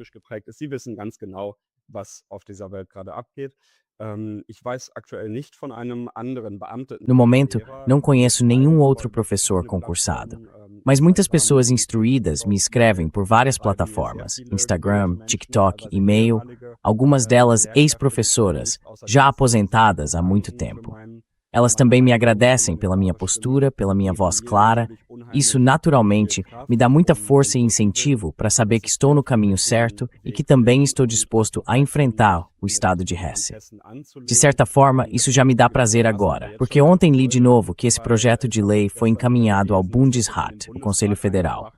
No momento, não conheço nenhum outro professor concursado, mas muitas pessoas instruídas me escrevem por várias plataformas, Instagram, TikTok, e-mail, algumas delas ex-professoras, já aposentadas há muito tempo. Elas também me agradecem pela minha postura, pela minha voz clara. Isso, naturalmente, me dá muita força e incentivo para saber que estou no caminho certo e que também estou disposto a enfrentar o estado de Hesse. De certa forma, isso já me dá prazer agora, porque ontem li de novo que esse projeto de lei foi encaminhado ao Bundesrat, o Conselho Federal.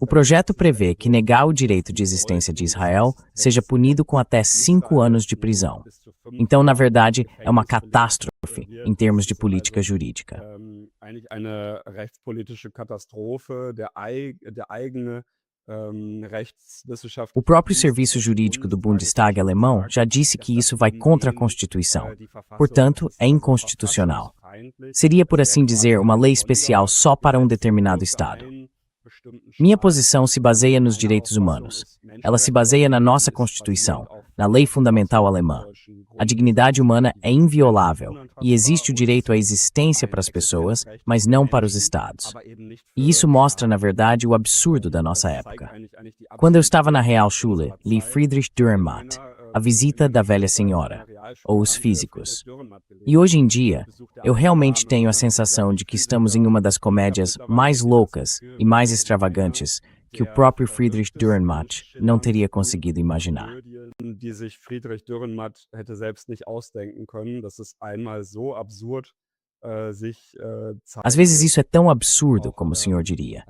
O projeto prevê que negar o direito de existência de Israel seja punido com até 5 anos de prisão. Então, na verdade, é uma catástrofe em termos de política jurídica. O próprio serviço jurídico do Bundestag alemão já disse que isso vai contra a Constituição. Portanto, é inconstitucional. Seria, por assim dizer, uma lei especial só para um determinado Estado. Minha posição se baseia nos direitos humanos. Ela se baseia na nossa Constituição, na lei fundamental alemã. A dignidade humana é inviolável e existe o direito à existência para as pessoas, mas não para os Estados. E isso mostra, na verdade, o absurdo da nossa época. Quando eu estava na Realschule, li Friedrich Dürrenmatt, A Visita da Velha Senhora, ou Os Físicos. E hoje em dia, eu realmente tenho a sensação de que estamos em uma das comédias mais loucas e mais extravagantes que o próprio Friedrich Dürrenmatt não teria conseguido imaginar. Às vezes isso é tão absurdo, como o senhor diria.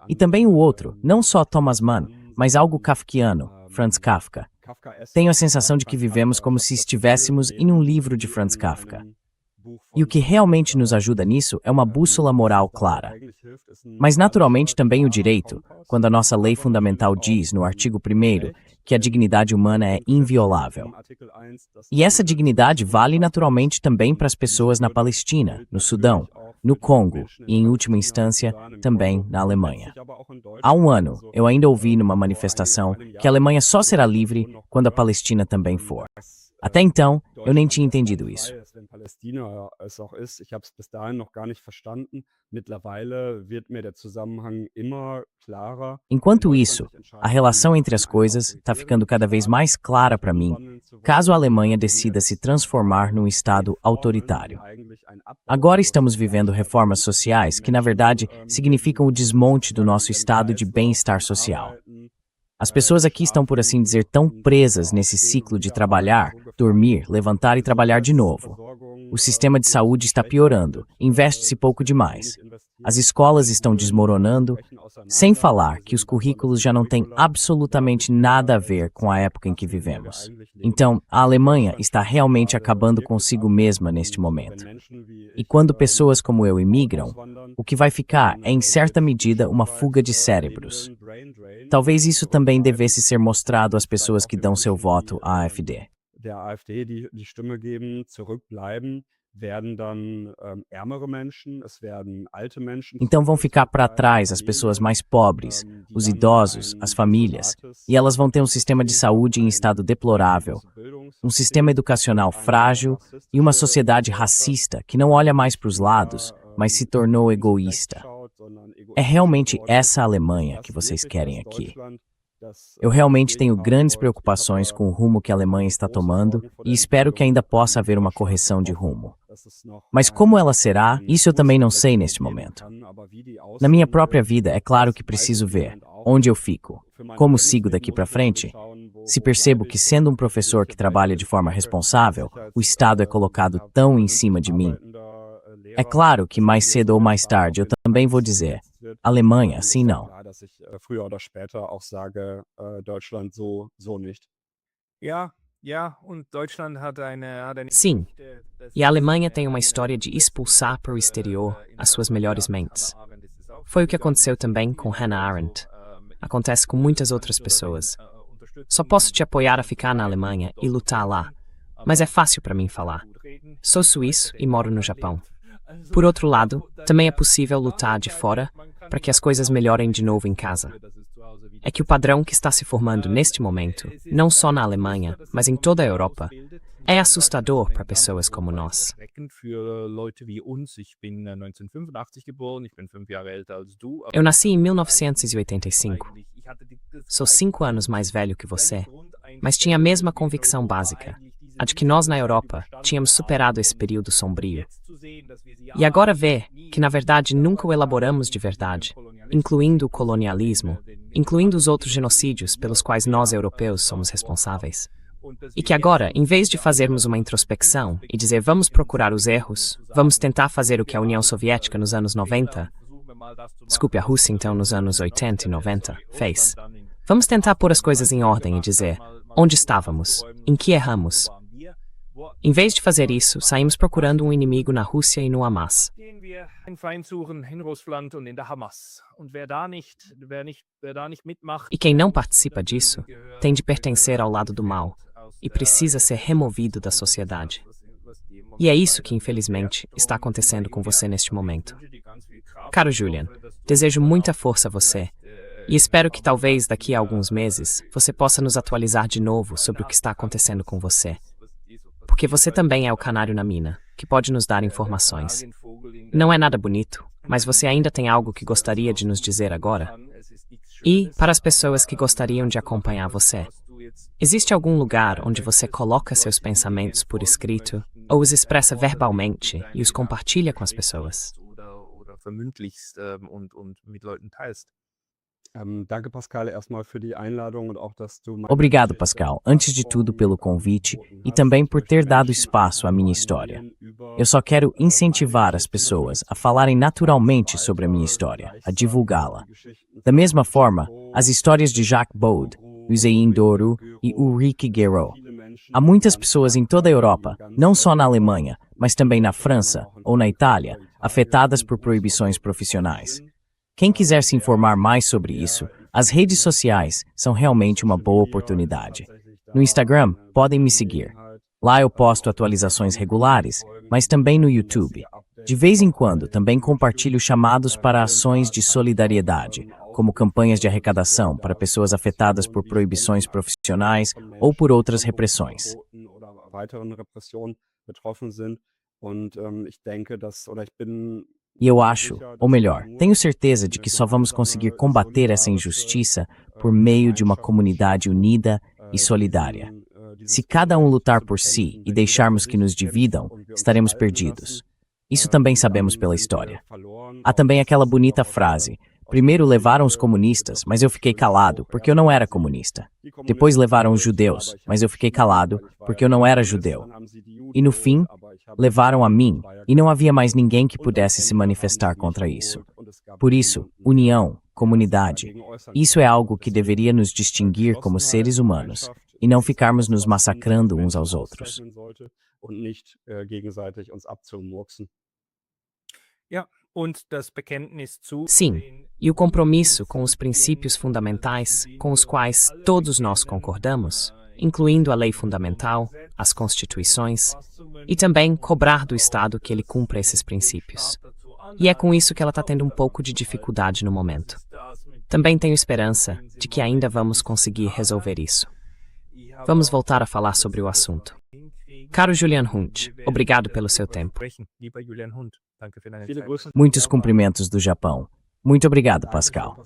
E também o outro, não só Thomas Mann, mas algo kafkiano, Franz Kafka. Tenho a sensação de que vivemos como se estivéssemos em um livro de Franz Kafka. E o que realmente nos ajuda nisso é uma bússola moral clara. Mas naturalmente também o direito, quando a nossa lei fundamental diz, no artigo 1º, que a dignidade humana é inviolável. E essa dignidade vale naturalmente também para as pessoas na Palestina, no Sudão, no Congo e, em última instância, também na Alemanha. Há um ano, eu ainda ouvi numa manifestação que a Alemanha só será livre quando a Palestina também for. Até então, eu nem tinha entendido isso. Enquanto isso, a relação entre as coisas está ficando cada vez mais clara para mim, caso a Alemanha decida se transformar num Estado autoritário. Agora estamos vivendo reformas sociais que, na verdade, significam o desmonte do nosso estado de bem-estar social. As pessoas aqui estão, por assim dizer, tão presas nesse ciclo de trabalhar, dormir, levantar e trabalhar de novo. O sistema de saúde está piorando, investe-se pouco demais. As escolas estão desmoronando, sem falar que os currículos já não têm absolutamente nada a ver com a época em que vivemos. Então, a Alemanha está realmente acabando consigo mesma neste momento. E quando pessoas como eu imigram, o que vai ficar é, em certa medida, uma fuga de cérebros. Talvez isso também devesse ser mostrado às pessoas que dão seu voto à AfD. Então vão ficar para trás as pessoas mais pobres, os idosos, as famílias, e elas vão ter um sistema de saúde em estado deplorável, um sistema educacional frágil e uma sociedade racista que não olha mais para os lados, mas se tornou egoísta. É realmente essa Alemanha que vocês querem aqui. Eu realmente tenho grandes preocupações com o rumo que a Alemanha está tomando e espero que ainda possa haver uma correção de rumo. Mas como ela será, isso eu também não sei neste momento. Na minha própria vida, é claro que preciso ver onde eu fico, como sigo daqui para frente. Se percebo que, sendo um professor que trabalha de forma responsável, o Estado é colocado tão em cima de mim. É claro que mais cedo ou mais tarde eu também vou dizer, Alemanha, assim não. Sim, e a Alemanha tem uma história de expulsar para o exterior as suas melhores mentes. Foi o que aconteceu também com Hannah Arendt. Acontece com muitas outras pessoas. Só posso te apoiar a ficar na Alemanha e lutar lá, mas é fácil para mim falar. Sou suíço e moro no Japão. Por outro lado, também é possível lutar de fora para que as coisas melhorem de novo em casa. É que o padrão que está se formando neste momento, não só na Alemanha, mas em toda a Europa, é assustador para pessoas como nós. Eu nasci em 1985. Sou 5 anos mais velho que você, mas tinha a mesma convicção básica, a de que nós na Europa tínhamos superado esse período sombrio. E agora ver que na verdade nunca o elaboramos de verdade, incluindo o colonialismo, incluindo os outros genocídios pelos quais nós europeus somos responsáveis. E que agora, em vez de fazermos uma introspecção e dizer vamos procurar os erros, vamos tentar fazer o que a União Soviética nos anos 90, desculpe, a Rússia então nos anos 80 e 90, fez. Vamos tentar pôr as coisas em ordem e dizer onde estávamos, em que erramos. Em vez de fazer isso, saímos procurando um inimigo na Rússia e no Hamas. E quem não participa disso tem de pertencer ao lado do mal e precisa ser removido da sociedade. E é isso que, infelizmente, está acontecendo com você neste momento. Caro Julian, desejo muita força a você e espero que talvez daqui a alguns meses você possa nos atualizar de novo sobre o que está acontecendo com você. Porque você também é o canário na mina, que pode nos dar informações. Não é nada bonito, mas você ainda tem algo que gostaria de nos dizer agora? E, para as pessoas que gostariam de acompanhar você, existe algum lugar onde você coloca seus pensamentos por escrito, ou os expressa verbalmente e os compartilha com as pessoas? Danke, Pascal, erstmal für die Einladung und auch, dass du Obrigado, Pascal, antes de tudo pelo convite e também por ter dado espaço à minha história. Eu só quero incentivar as pessoas a falarem naturalmente sobre a minha história, a divulgá-la. Da mesma forma, as histórias de Jacques Bode, Hüseyin Doğru e Ulrike Guérot. Há muitas pessoas em toda a Europa, não só na Alemanha, mas também na França ou na Itália, afetadas por proibições profissionais. Quem quiser se informar mais sobre isso, as redes sociais são realmente uma boa oportunidade. No Instagram, podem me seguir. Lá eu posto atualizações regulares, mas também no YouTube. De vez em quando, também compartilho chamados para ações de solidariedade, como campanhas de arrecadação para pessoas afetadas por proibições profissionais ou por outras repressões. E eu acho, ou melhor, tenho certeza de que só vamos conseguir combater essa injustiça por meio de uma comunidade unida e solidária. Se cada um lutar por si e deixarmos que nos dividam, estaremos perdidos. Isso também sabemos pela história. Há também aquela bonita frase: primeiro levaram os comunistas, mas eu fiquei calado porque eu não era comunista. Depois levaram os judeus, mas eu fiquei calado porque eu não era judeu. E no fim, levaram a mim, e não havia mais ninguém que pudesse se manifestar contra isso. Por isso, união, comunidade, isso é algo que deveria nos distinguir como seres humanos, e não ficarmos nos massacrando uns aos outros. Sim, e o compromisso com os princípios fundamentais com os quais todos nós concordamos, incluindo a lei fundamental, as constituições, e também cobrar do Estado que ele cumpra esses princípios. E é com isso que ela está tendo um pouco de dificuldade no momento. Também tenho esperança de que ainda vamos conseguir resolver isso. Vamos voltar a falar sobre o assunto. Caro Julian Hunt, obrigado pelo seu tempo. Muitos cumprimentos do Japão. Muito obrigado, Pascal.